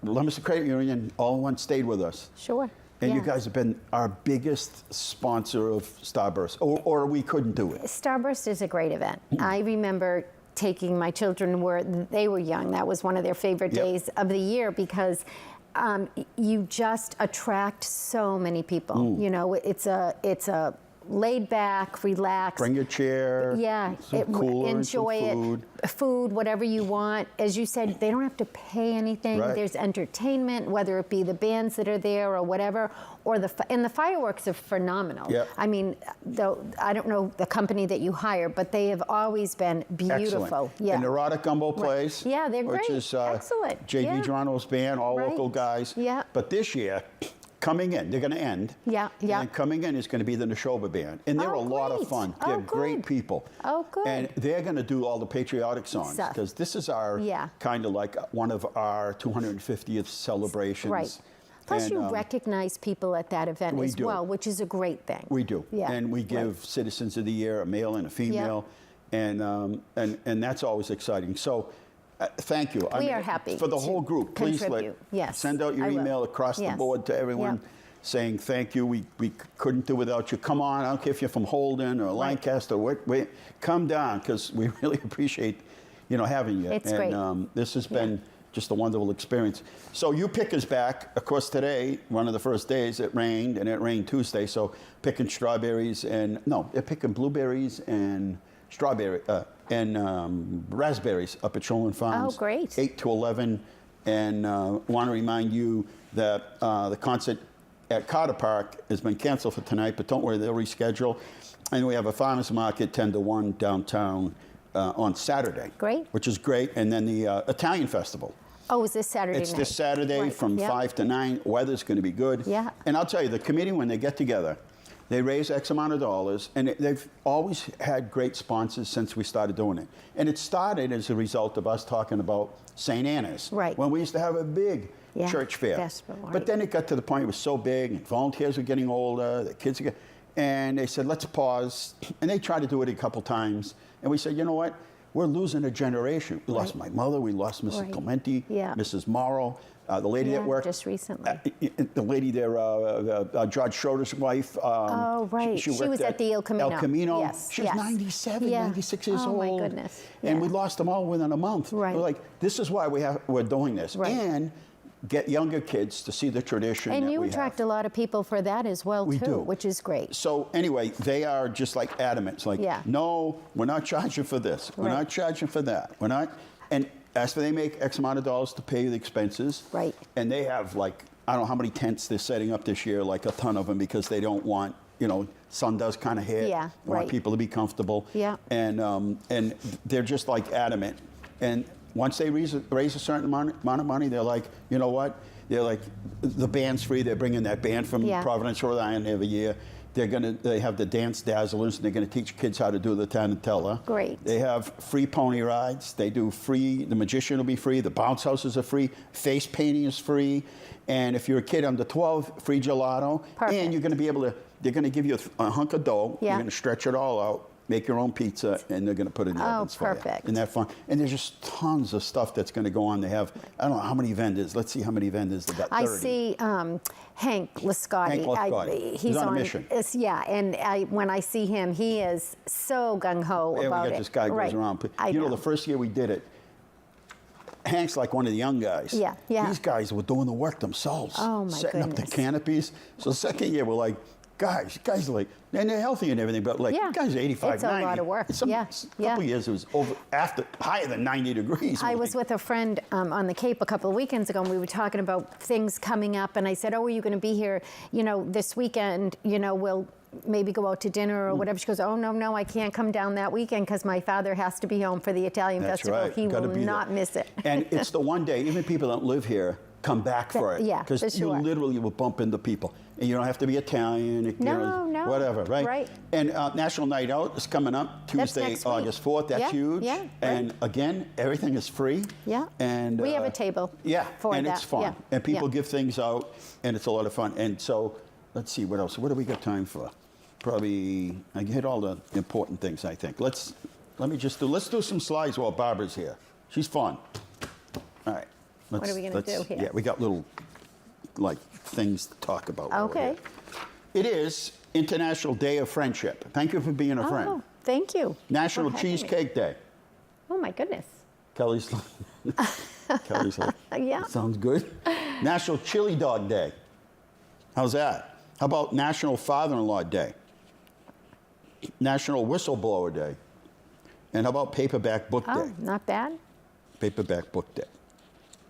Leominster Credit Union all in one stayed with us. Sure. And you guys have been our biggest sponsor of Starburst, or we couldn't do it. Starburst is a great event. I remember taking my children where they were young. That was one of their favorite days of the year because you just attract so many people. It's a laid back, relaxed. Bring your chair. Yeah, enjoy it. Food, whatever you want. As you said, they don't have to pay anything. Right. There's entertainment, whether it be the bands that are there or whatever. And the fireworks are phenomenal. Yep. I mean, though I don't know the company that you hire, but they have always been beautiful. Excellent. Yeah. And Neurotic Gumbo plays. Yeah, they're great. Which is excellent. J.D. Geronimo's band, all local guys. Yeah. But this year, coming in, they're going to end. Yeah, yeah. And coming in is going to be the Neshoba Band. And they're a lot of fun. They're great people. Oh, good. And they're going to do all the patriotic songs. Because this is our kind of like one of our 250th celebrations. Right. Plus, you recognize people at that event as well, which is a great thing. We do. Yeah. And we give Citizens of the Year a male and a female. And that's always exciting. So, thank you. We are happy for the whole group. Please send out your email across the board to everyone saying thank you. We couldn't do without you. Come on. I don't care if you're from Holden or Lancaster. Come down because we really appreciate having you. It's great. This has been just a wonderful experience. So you pick us back. Of course, today, one of the first days, it rained, and it rained Tuesday. So picking strawberries they're picking blueberries and strawberry and raspberries up at Shoreland Farms. Oh, great. 8 to 11. And want to remind you that the concert at Carter Park has been canceled for tonight, but don't worry, they'll reschedule. And we have a farmers market 10 to 1 downtown on Saturday. Great. Which is great. And then the Italian Festival. Oh, is this Saturday night? It's this Saturday from 5 to 9. Weather's going to be good. Yeah. And I'll tell you, the committee, when they get together, they raise X amount of dollars, and they've always had great sponsors since we started doing it. And it started as a result of us talking about St. Anna's. Right. When we used to have a big church fair. But then it got to the point it was so big, and volunteers were getting older, the kids were and they said, let's pause. And they tried to do it a couple times. And we said, you know what? We're losing a generation. We lost my mother. We lost Mrs. Clementi, Mrs. Morrow, the lady that worked. Just recently. The lady there, George Schroeder's wife. Oh, right. She was at the El Camino. El Camino. Yes. She was 97, 96 years old. Oh, my goodness. And we lost them all within a month. Right. We're like, this is why we're doing this. Right. And get younger kids to see the tradition and that you we attract have. a lot of people for that as well, We too, do. which is great. So anyway, they are just like adamant. It's like, no, we're not charging for this. We're not charging for that. We're not. And as for they make X amount of dollars to pay the expenses. Right. And they have like, I don't know how many tents they're setting up this year, like a ton of them, because they don't want, sun does kind of hit. Yeah, They want people to be comfortable. Yeah. And they're just like adamant. And once they raise a certain amount of money, they're like, you know what? They're like, the band's free. They're bringing that band from Providence, Rhode Island every year. They have the dance dazzlers, and they're going to teach kids how to do the tarantella. Great. They have free pony rides. They do free. The magician will be free. The bounce houses are free. Face painting is free. And if you're a kid under 12, free gelato. Perfect. And you're going to be able to. They're going to give you a hunk of dough. Yeah. You're going to stretch it all out. Make your own pizza, and they're going to put it in the ovens for you. Perfect. Isn't that fun? And there's just tons of stuff that's going to go on. They have, I don't know how many vendors. Let's see how many vendors they got. 30. I see Hank Lascotti. Hank Lascotti. He's on a mission. And when I see him, he is so gung-ho about it. We got this guy goes around. You know, the first year we did it, Hank's like one of the young guys. Yeah. These guys were doing the work themselves. Oh, my setting up the goodness. canopies. So the second year, we're like, guys are like, and they're healthy and everything, but like, you guys are 85, it's 90. a lot of work. A couple years, it was higher than 90 degrees. I was with a friend on the Cape a couple of weekends ago, and we were talking about things coming up, and I said, oh, are you going to be here, this weekend, we'll maybe go out to dinner or whatever. She goes, oh, no, I can't come down that weekend because my father has to be home for the Italian That's festival. right. He will not miss it. And it's the one day, even people that don't live here, come back for it. Yeah, for Because sure. you literally will bump into people. And you don't have to be Italian, you know, No. whatever, right? Right. And National Night Out is coming up That's Tuesday, next week. August 4th. That's Yeah, huge. yeah, And again, everything is free. Yeah. And We have a table Yeah, for and that. it's fun. Yeah. And people Yeah. give things out, and it's a lot of fun. And so, let's see, what else? What do we got time for? Probably, I hit all the important things, I think. Let's do some slides while Barbara's here. She's fun. All right. What are we gonna do here? Yeah, we got little, like, things to talk about. while we're Okay. here. It is International Day of Friendship. Thank you for being a friend. Oh, thank you. National for having me. Cheesecake Day. Oh, my goodness. Kelly's Kelly's like, Yeah. sounds good. National Chili Dog Day. How's that? How about National Father-in-Law Day? National Whistleblower Day. And how about Paperback Book Oh, Day? not bad. Paperback Book Day.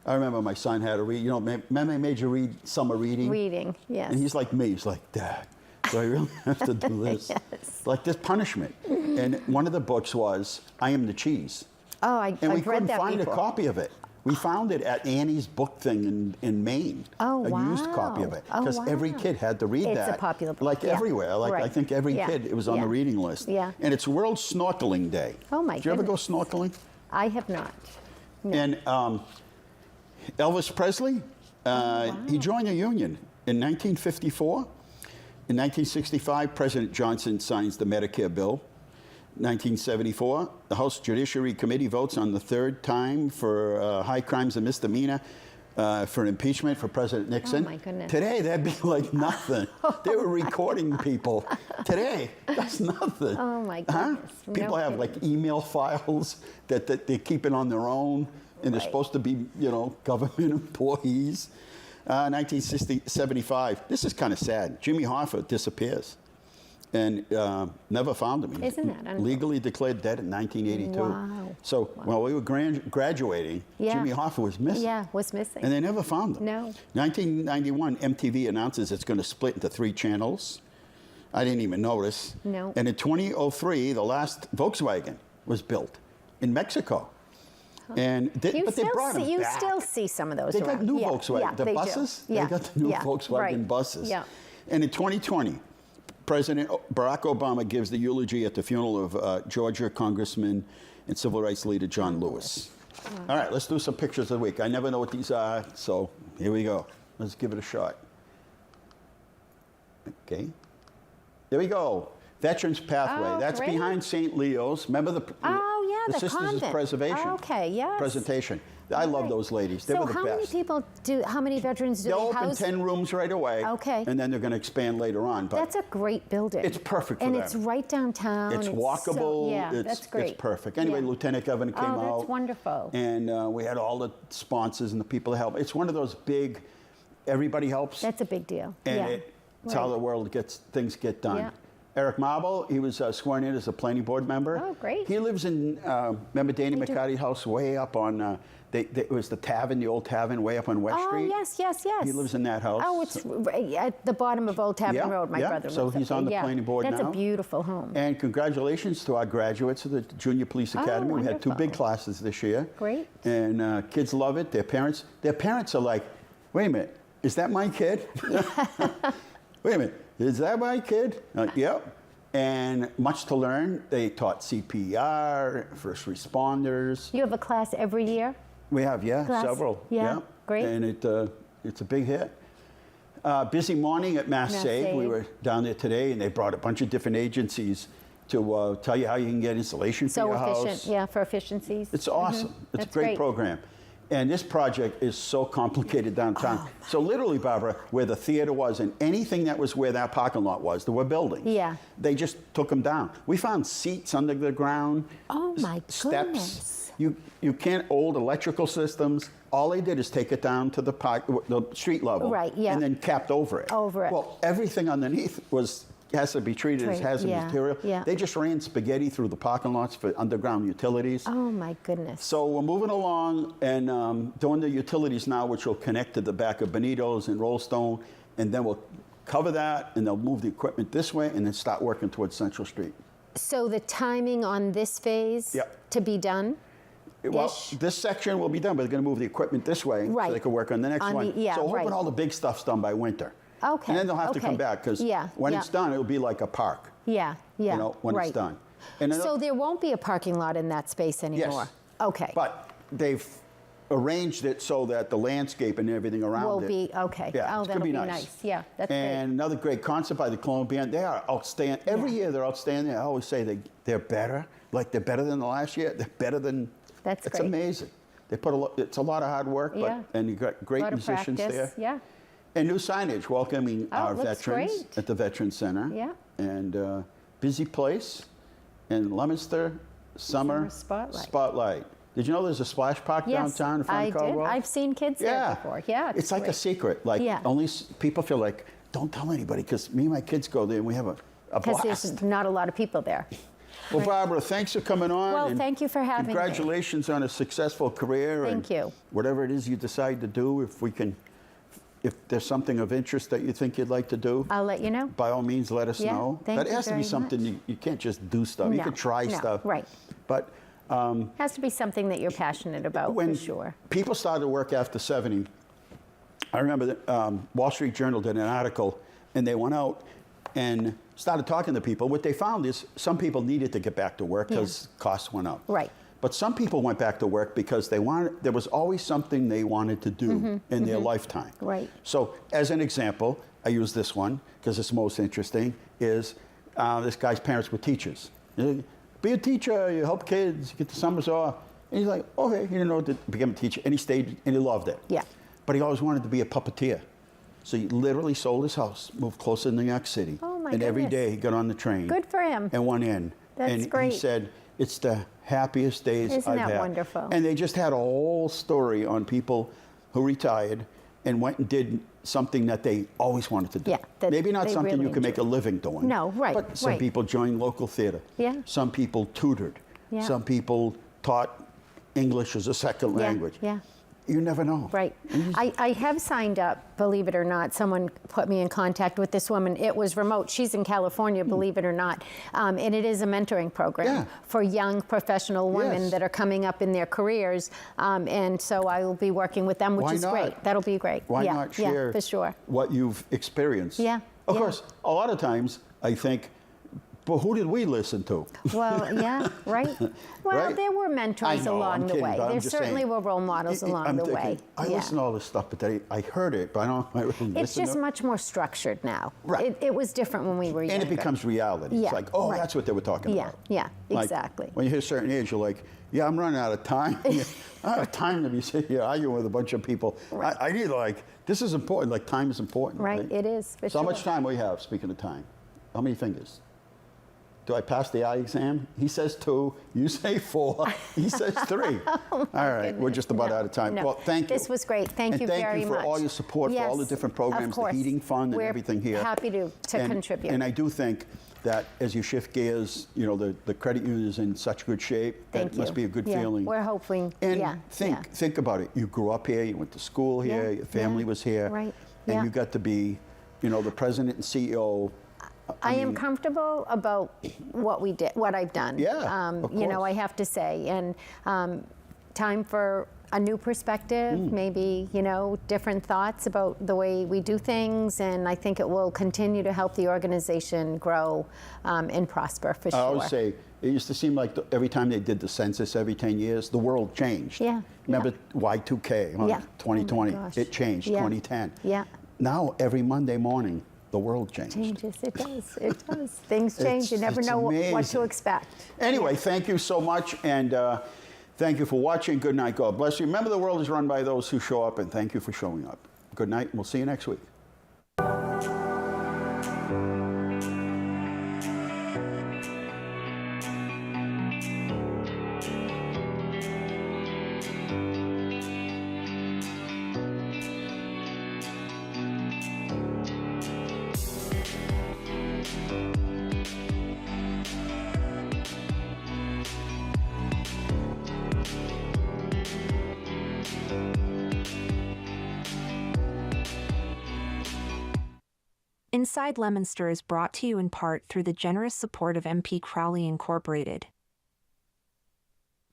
I remember my son had to read, you know, remember I made you read summer reading? Reading, yes. And he's like me. He's like, Dad, do I really have to do this? Yes. Like this punishment. And one of the books was I Am the Cheese. Oh, And I've we read couldn't that find before. a copy of it. We found it at Annie's book thing in Maine. Oh, A used wow. copy of it. Oh, Because every wow. kid had to read It's that. a popular book, Like yeah. everywhere. Like I Right. think every Yeah. kid, it was on the Yeah. reading list. Yeah. And it's World Snorkeling Day. Oh, my Did you ever go goodness. snorkeling? I have not. And Elvis Presley, he joined the Union in 1954. In 1965, President Johnson signs the Medicare bill. 1974, the House Judiciary Committee votes on the third time for high crimes and misdemeanor for impeachment for President Nixon. Oh, my goodness. Today, that'd be like nothing. They were recording people. Today, that's nothing. Oh, my Huh? goodness. No People have like email files that they keep it on their own, and they're Right. supposed to be, you know, government employees. 1975, this is kind of sad. Jimmy Hoffa disappears and never found him. He Isn't that unbelievable? legally declared dead in 1982. Wow. So while we were graduating, Yeah. Jimmy Hoffa was missing. Yeah, was missing. And they never found him. No. 1991, MTV announces it's going to split into 3 channels. I didn't even notice. No. And in 2003, the last Volkswagen was built in Mexico. And but they brought them you back. still see some of those They around. got new Yeah, Volkswagen. yeah, The they do. buses, Yeah, they got the new yeah, Volkswagen right. buses. Yeah. And in 2020, President Barack Obama gives the eulogy at the funeral of Georgia Congressman and civil rights leader John Lewis. All right, let's do some pictures of the week. I never know what these are, so here we go. Let's give it a shot. Okay. There we go. Veterans Pathway. Oh, That's great. behind St. Leo's. Remember the Oh, yeah, the Sisters convent. of Preservation. Okay, yes. Presentation. I love those ladies. They So were the how best. how many veterans do They'll they open house? 10 rooms right away. Okay. And then they're going to expand later on. But That's a great building. It's perfect for and them. it's right downtown. it's so- walkable. yeah, that's great. It's perfect. Anyway, Yeah. Lieutenant Governor came out. Oh, that's wonderful. And we had all the sponsors and the people to help. It's one of those big, everybody helps. That's a big deal. and yeah. it's how the world things get done. Yeah. Eric Marble, he was sworn in as a planning board member. Oh, great. He lives in, remember Danny I do. McCarty's house way up on, it was the tavern, the old tavern, way up on West Oh, Street. yes, yes, yes. He lives in that house. Oh, it's right at the bottom of Old Tavern Yeah, Road. My yeah. brother So lives up he's on there. the Yeah. planning board That's now. a beautiful home. And congratulations to our graduates of the Junior Police Academy. We had 2 big wonderful. classes this year. Great. And kids love it. Their parents are like, wait a minute, is that my kid? Wait a minute, is that my kid? Yep. And much to learn. They taught CPR, first responders. You have a class every year? We have, Class? several. Yeah, great. And it's a big hit. Busy morning at Mass Mass Save. We Save. were down there today, and they brought a bunch of different agencies to tell you how you can get insulation for So your efficient. house. Yeah, for efficiencies. It's awesome. It's That's a great great. program. And this project is so complicated downtown. Oh, So literally, Barbara, where the theater was and anything that was where that parking lot was, there were buildings. Yeah. They just took them down. We found seats under the ground. Oh, my steps. goodness. You can't old electrical systems. All they did is take it down to the street level. Right, yeah. And then capped over it. Over it. Well, everything underneath has to be treated as hazardous Yeah, material. yeah. They just ran spaghetti through the parking lots for underground utilities. Oh, my goodness. So we're moving along and doing the utilities now, which will connect to the back of Benito's and Rollstone, and then we'll cover that, and they'll move the equipment this way, and then start working towards Central Street. So the timing on this phase Yep. to be done? Well, Ish. this section will be done, but they're going to move the equipment this way so Right. they can work on the next On one. the- yeah, so hoping right. all the big stuff's done by winter. Okay, And then they'll have to okay. come back because Yeah, when yeah. it's done, it'll be like a park. Yeah, yeah, You know, when right. it's done. And So there won't be a parking lot in that space anymore? Okay. But they've arranged it so that the landscape and everything around Will it. be, okay. Yeah, Oh, it's that'll gonna be be nice. Yeah, that's And great. another great concert by the Colombian. They are outstanding. Every Yeah. year they're outstanding. I always say they're better. Like they're better than the last year. They're better than. That's it's great. amazing. They put it's a lot of hard work, but Yeah. and you got great Lot of musicians practice, there. yeah. And new signage welcoming Oh, our it looks veterans great. at the Veterans Center. Yeah. And busy place. And Leominster Summer Spotlight. Did you know there's a splash park Yes, downtown in front I of Caldwell? did. I've seen kids there before. Yeah, It's like a great. secret. Like Yeah. only people feel like, don't tell anybody, because me and my kids go there and we have a Because blast. there's not a lot of people there. Well, Barbara, thanks for coming on. Well, and thank you for having me. Congratulations on a successful career. Thank and you. Whatever it is you decide to do, if there's something of interest that you think you'd like to do, I'll let you know. by all means, let us Yeah, know. thank That you has to be very something much. you can't just do stuff. You No, can try no, stuff. right. But Has to be something that you're passionate about, when for sure. people started to work after 70, I remember that Wall Street Journal did an article, and they went out and started talking to people. What they found is some people needed to get back to work because costs went up. Right. But some people went back to work because there was always something they wanted to do in their lifetime. Right. So as an example, I use this one because it's most interesting, is this guy's parents were teachers. Be a teacher, you help kids, you get the summers off. And he's like, okay, he didn't know to become a teacher. And he stayed and he loved it. Yeah. But he always wanted to be a puppeteer. So he literally sold his house, moved closer to New York City. Oh, my and every goodness. day he got on the train. Good for him. And went in. That's and great. he said, it's the happiest days Isn't I've that had. wonderful? And they just had a whole story on people who retired and went and did something that they always wanted to do. Yeah, that Maybe not they something really you can make a enjoy. living doing. No, right, But some right. people joined local theater. Yeah. Some people tutored. Yeah. Some people taught English as a second language. Yeah. You never know. Right. I have signed up, believe it or not. Someone put me in contact with this woman. It was remote. She's in California, believe it or not. And it is a mentoring program Yeah. for young professional women Yes. that are coming up in their careers. And so I will be working with them, which Why is not? great. That'll be great. Why yeah, not share yeah, for sure. what you've experienced? Yeah, Of yeah. course, a lot of times I think, but who did we listen to? Well, yeah, right. Well, Right? there were I mentors know, along I'm the kidding, way. but I'm There just certainly saying. were role models along I'm the thinking, way. I Yeah. listen to all this stuff, but I heard it, but I don't really listen It's just to it. much more structured now. Right. It was different when we were younger. And it becomes reality. Yeah, It's like, oh, right. that's what they were talking Yeah, about. yeah, Like, exactly. When you hit a certain age, you're like, yeah, I'm running out of time. I don't have time to be sitting here arguing with a bunch of people. Right. I need this is important, like time is important. Right, it is, for So how sure. much time we have, speaking of time? How many fingers? Do I pass the eye exam? He says 2, you say 4, he says 3. All right, we're just about No, out of time. no. Well, thank you. This was great. Thank And you thank very you for much. all your support for all the Yes, different of programs, the course. heating fund and We're everything here. happy to And- contribute. And I do think that as you shift gears, the credit union is in such good shape. Thank That must you. be a good Yeah, feeling. we're hoping, And yeah, yeah. think about it. You grew up here, you went to school here, Yeah, your family yeah, was here. right, And yeah. you got to be, the president and CEO. I am comfortable about what we did, what I've done. Yeah, of course. I have to say, and time for a new perspective, Mm. maybe, different thoughts about the way we do things, and I think it will continue to help the organization grow and prosper for sure. I always say, it used to seem like every time they did the census every 10 years, the world changed. Yeah, Remember Y2K, Yeah. 2020, Oh my gosh. it changed, Yeah. 2010. Yeah. Now, every Monday morning, the world changed. Changes, it does, it does. Things change, you never it's know what to amazing. expect. Anyway, Yeah. thank you so much, and thank you for watching. Good night, God bless you. Remember, the world is run by those who show up, and thank you for showing up. Good night, and we'll see you next week. Inside Leominster is brought to you in part through the generous support of MP Crowley Incorporated.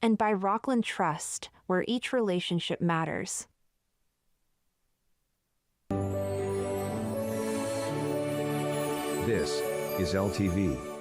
And by Rockland Trust, where each relationship matters. This is LTV.